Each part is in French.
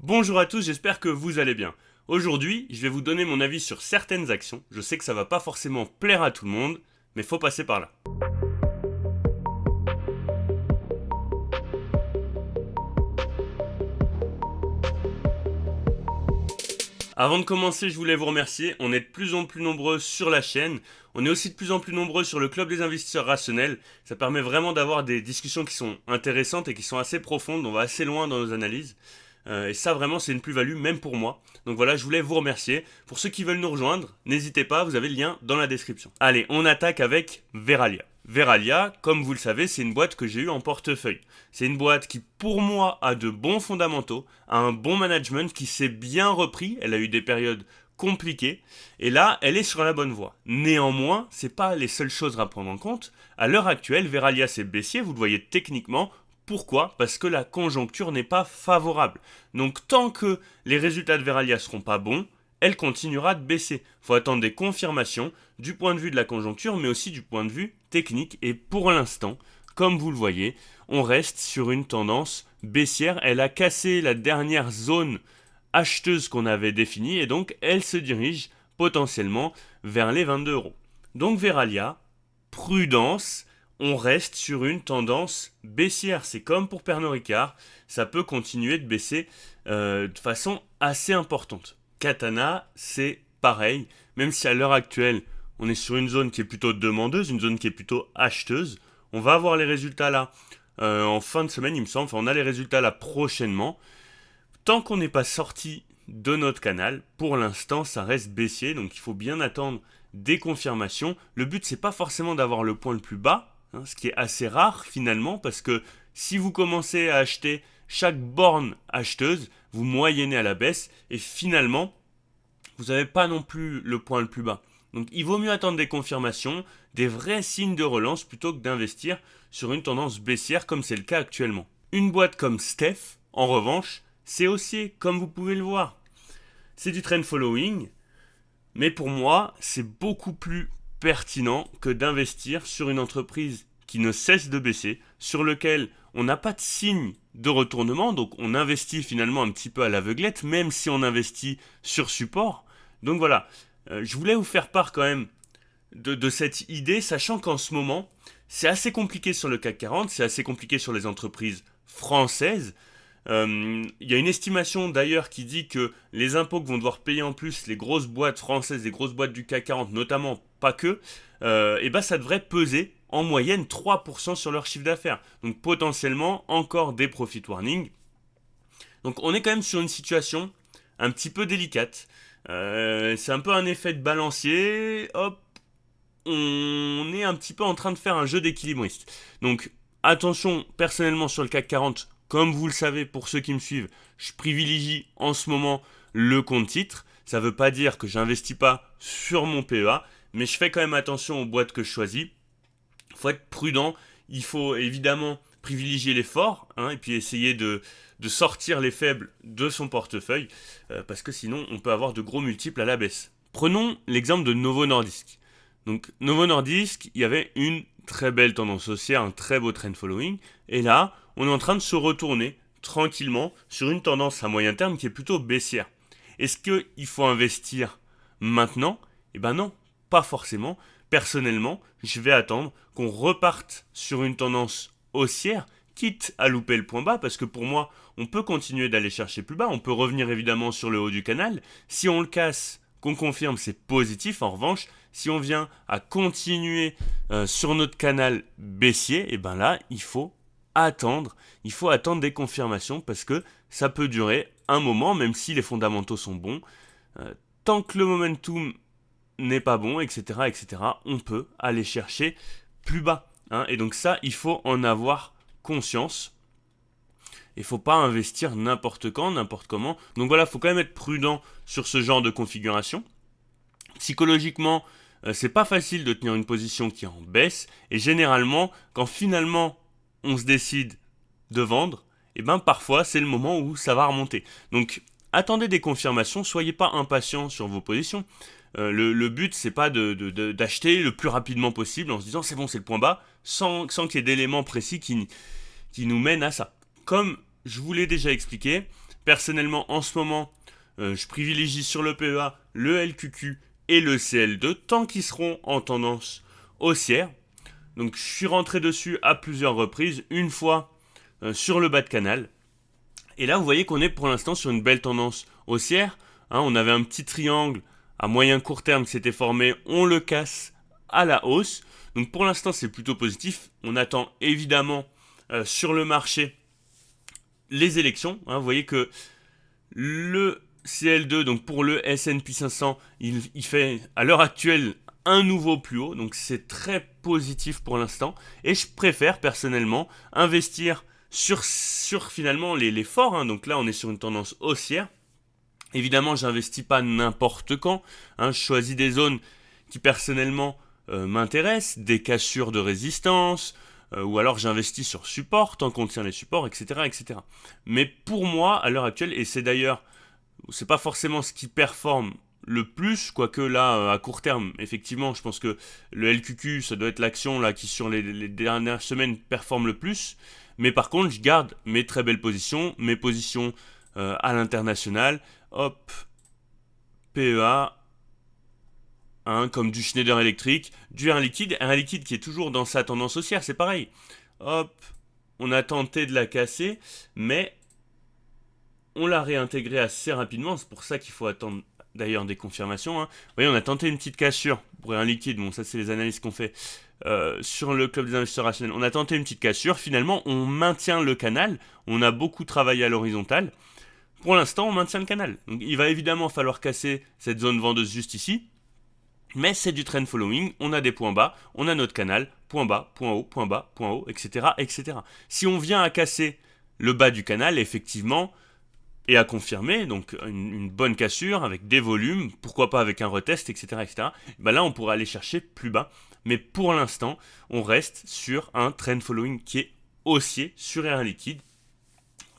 Bonjour à tous, j'espère que vous allez bien. Aujourd'hui, je vais vous donner mon avis sur certaines actions. Je sais que ça va pas forcément plaire à tout le monde, mais faut passer par là. Avant de commencer, je voulais vous remercier. On est de plus en plus nombreux sur la chaîne. On est aussi de plus en plus nombreux sur le club des investisseurs rationnels. Ça permet vraiment d'avoir des discussions qui sont intéressantes et qui sont assez profondes. On va assez loin dans nos analyses. Et ça, vraiment, c'est une plus-value, même pour moi. Donc voilà, je voulais vous remercier. Pour ceux qui veulent nous rejoindre, n'hésitez pas, vous avez le lien dans la description. Allez, on attaque avec Verallia. Verallia, comme vous le savez, c'est une boîte que j'ai eue en portefeuille. C'est une boîte qui, pour moi, a de bons fondamentaux, a un bon management, qui s'est bien repris. Elle a eu des périodes compliquées. Et là, elle est sur la bonne voie. Néanmoins, c'est pas les seules choses à prendre en compte. À l'heure actuelle, Verallia s'est baissier, vous le voyez techniquement. Pourquoi ? Parce que la conjoncture n'est pas favorable. Donc tant que les résultats de Verallia seront pas bons, elle continuera de baisser. Il faut attendre des confirmations du point de vue de la conjoncture, mais aussi du point de vue technique. Et pour l'instant, comme vous le voyez, on reste sur une tendance baissière. Elle a cassé la dernière zone acheteuse qu'on avait définie et donc elle se dirige potentiellement vers les 22 euros. Donc Verallia, prudence. On reste sur une tendance baissière. C'est comme pour Pernod Ricard, ça peut continuer de baisser de façon assez importante. Katana, c'est pareil, même si à l'heure actuelle, on est sur une zone qui est plutôt demandeuse, une zone qui est plutôt acheteuse. On va avoir les résultats là en fin de semaine, il me semble. Enfin, on a les résultats là prochainement. Tant qu'on n'est pas sorti de notre canal, pour l'instant, ça reste baissier, donc il faut bien attendre des confirmations. Le but, c'est pas forcément d'avoir le point le plus bas, ce qui est assez rare finalement, parce que si vous commencez à acheter chaque borne acheteuse, vous moyennez à la baisse et finalement, vous n'avez pas non plus le point le plus bas. Donc il vaut mieux attendre des confirmations, des vrais signes de relance plutôt que d'investir sur une tendance baissière comme c'est le cas actuellement. Une boîte comme Steph, en revanche, c'est haussier, comme vous pouvez le voir. C'est du trend following, mais pour moi, c'est beaucoup plus pertinent que d'investir sur une entreprise qui ne cesse de baisser, sur lequel on n'a pas de signe de retournement, donc on investit finalement un petit peu à l'aveuglette, même si on investit sur support. Donc voilà, je voulais vous faire part quand même de cette idée, sachant qu'en ce moment, c'est assez compliqué sur le CAC 40, c'est assez compliqué sur les entreprises françaises. Il y a une estimation d'ailleurs qui dit que les impôts que vont devoir payer en plus les grosses boîtes françaises, les grosses boîtes du CAC 40, notamment pas que, et ben ça devrait peser en moyenne 3% sur leur chiffre d'affaires. Donc potentiellement encore des profit warnings. Donc on est quand même sur une situation un petit peu délicate. C'est un peu un effet de balancier. Hop, on est un petit peu en train de faire un jeu d'équilibriste. Donc attention, personnellement sur le CAC 40, comme vous le savez pour ceux qui me suivent, je privilégie en ce moment le compte titre. Ça ne veut pas dire que j'investis pas sur mon PEA, mais je fais quand même attention aux boîtes que je choisis. Il faut être prudent, il faut évidemment privilégier les forts, et puis essayer de sortir les faibles de son portefeuille, parce que sinon on peut avoir de gros multiples à la baisse. Prenons l'exemple de Novo Nordisk. Donc Novo Nordisk, il y avait une très belle tendance haussière, un très beau trend following, et là, on est en train de se retourner tranquillement sur une tendance à moyen terme qui est plutôt baissière. Est-ce qu'il faut investir maintenant ? Eh ben non, pas forcément. Personnellement, je vais attendre qu'on reparte sur une tendance haussière, quitte à louper le point bas, parce que pour moi, on peut continuer d'aller chercher plus bas, on peut revenir évidemment sur le haut du canal. Si on le casse, qu'on confirme, c'est positif. En revanche, si on vient à continuer sur notre canal baissier, et ben là, il faut attendre des confirmations parce que ça peut durer un moment, même si les fondamentaux sont bons. Tant que le momentum n'est pas bon, etc., on peut aller chercher plus bas. Et donc ça, il faut en avoir conscience. Il ne faut pas investir n'importe quand, n'importe comment. Donc voilà, il faut quand même être prudent sur ce genre de configuration. Psychologiquement, c'est pas facile de tenir une position qui est en baisse. Et généralement, quand finalement on se décide de vendre, et ben parfois c'est le moment où ça va remonter. Donc attendez des confirmations, soyez pas impatients sur vos positions. Le but c'est pas d'acheter le plus rapidement possible en se disant c'est bon, c'est le point bas, sans qu'il y ait d'éléments précis qui nous mènent à ça. Comme je vous l'ai déjà expliqué, personnellement, en ce moment, je privilégie sur le PEA le LQQ et le CL2 tant qu'ils seront en tendance haussière. Donc je suis rentré dessus à plusieurs reprises, une fois sur le bas de canal. Et là, vous voyez qu'on est pour l'instant sur une belle tendance haussière. On avait un petit triangle à moyen court terme qui s'était formé, on le casse à la hausse. Donc pour l'instant, c'est plutôt positif. On attend évidemment sur le marché les élections. Vous voyez que le CL2, donc pour le S&P 500, il fait à l'heure actuelle un nouveau plus haut. Donc c'est très positif pour l'instant. Et je préfère personnellement investir sur finalement les forts. Donc là, on est sur une tendance haussière. Évidemment, j'investis pas n'importe quand. Je choisis des zones qui personnellement m'intéressent, des cassures de résistance, ou alors j'investis sur support, tant qu'on tient les supports, etc., etc. Mais pour moi, à l'heure actuelle, et c'est d'ailleurs, c'est pas forcément ce qui performe le plus, quoique là, à court terme, effectivement, je pense que le LQQ, ça doit être l'action là qui sur les dernières semaines performe le plus. Mais par contre, je garde mes très belles positions, mes positions à l'international. Hop, PEA, comme du Schneider Electric, du Air Liquide qui est toujours dans sa tendance haussière, c'est pareil. Hop, on a tenté de la casser, mais on l'a réintégrée assez rapidement, c'est pour ça qu'il faut attendre d'ailleurs des confirmations. Vous voyez, on a tenté une petite cassure pour Air Liquide, bon ça c'est les analyses qu'on fait sur le club des investisseurs rationnels. On a tenté une petite cassure, finalement on maintient le canal, on a beaucoup travaillé à l'horizontale. Pour l'instant, on maintient le canal. Donc, il va évidemment falloir casser cette zone vendeuse juste ici. Mais c'est du trend following. On a des points bas, on a notre canal, point bas, point haut, point bas, point haut, etc., etc. Si on vient à casser le bas du canal, effectivement, et à confirmer, donc une bonne cassure avec des volumes, pourquoi pas avec un retest, etc., etc., ben là, on pourrait aller chercher plus bas. Mais pour l'instant, on reste sur un trend following qui est haussier sur Air Liquide.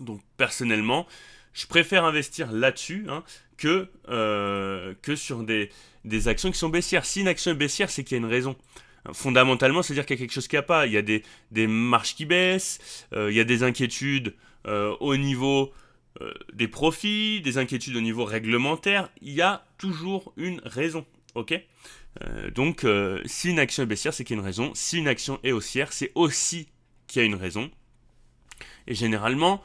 Donc, personnellement, je préfère investir là-dessus que sur des actions qui sont baissières. Si une action est baissière, c'est qu'il y a une raison. Fondamentalement, c'est-à-dire qu'il y a quelque chose qui n'a pas. Il y a des marges qui baissent, il y a des inquiétudes au niveau des profits, des inquiétudes au niveau réglementaire. Il y a toujours une raison. Ok ? Donc, si une action est baissière, c'est qu'il y a une raison. Si une action est haussière, c'est aussi qu'il y a une raison. Et généralement,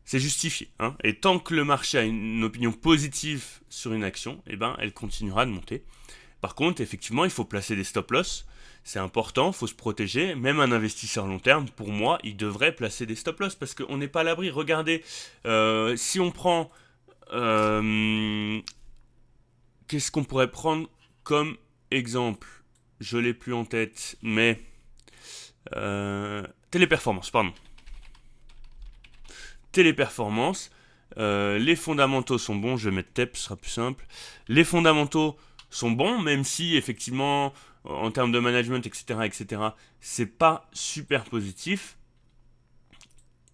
c'est justifié. Et tant que le marché a une opinion positive sur une action, elle continuera de monter. Par contre, effectivement, il faut placer des stop-loss. C'est important, il faut se protéger. Même un investisseur long terme, pour moi, il devrait placer des stop-loss parce qu'on n'est pas à l'abri. Regardez, si on prend... qu'est-ce qu'on pourrait prendre comme exemple ? Je ne l'ai plus en tête, mais... Téléperformance, pardon. Téléperformance, les fondamentaux sont bons, je vais mettre TEP, ce sera plus simple. Les fondamentaux sont bons, même si effectivement, en termes de management, etc., c'est pas super positif.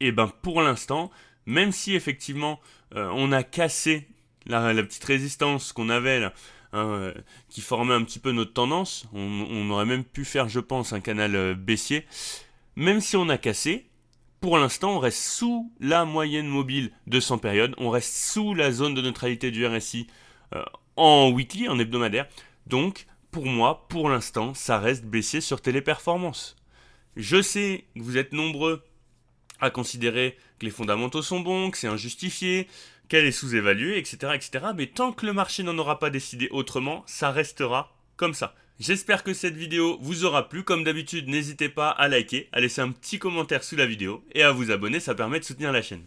Et pour l'instant, même si effectivement, on a cassé la petite résistance qu'on avait là, qui formait un petit peu notre tendance, on aurait même pu faire, je pense, un canal baissier. Même si on a cassé, pour l'instant, on reste sous la moyenne mobile de 100 périodes. On reste sous la zone de neutralité du RSI en weekly, en hebdomadaire. Donc, pour moi, pour l'instant, ça reste baissier sur Téléperformance. Je sais que vous êtes nombreux à considérer que les fondamentaux sont bons, que c'est injustifié, qu'elle est sous-évaluée, etc., etc. Mais tant que le marché n'en aura pas décidé autrement, ça restera comme ça. J'espère que cette vidéo vous aura plu. Comme d'habitude, n'hésitez pas à liker, à laisser un petit commentaire sous la vidéo et à vous abonner, ça permet de soutenir la chaîne.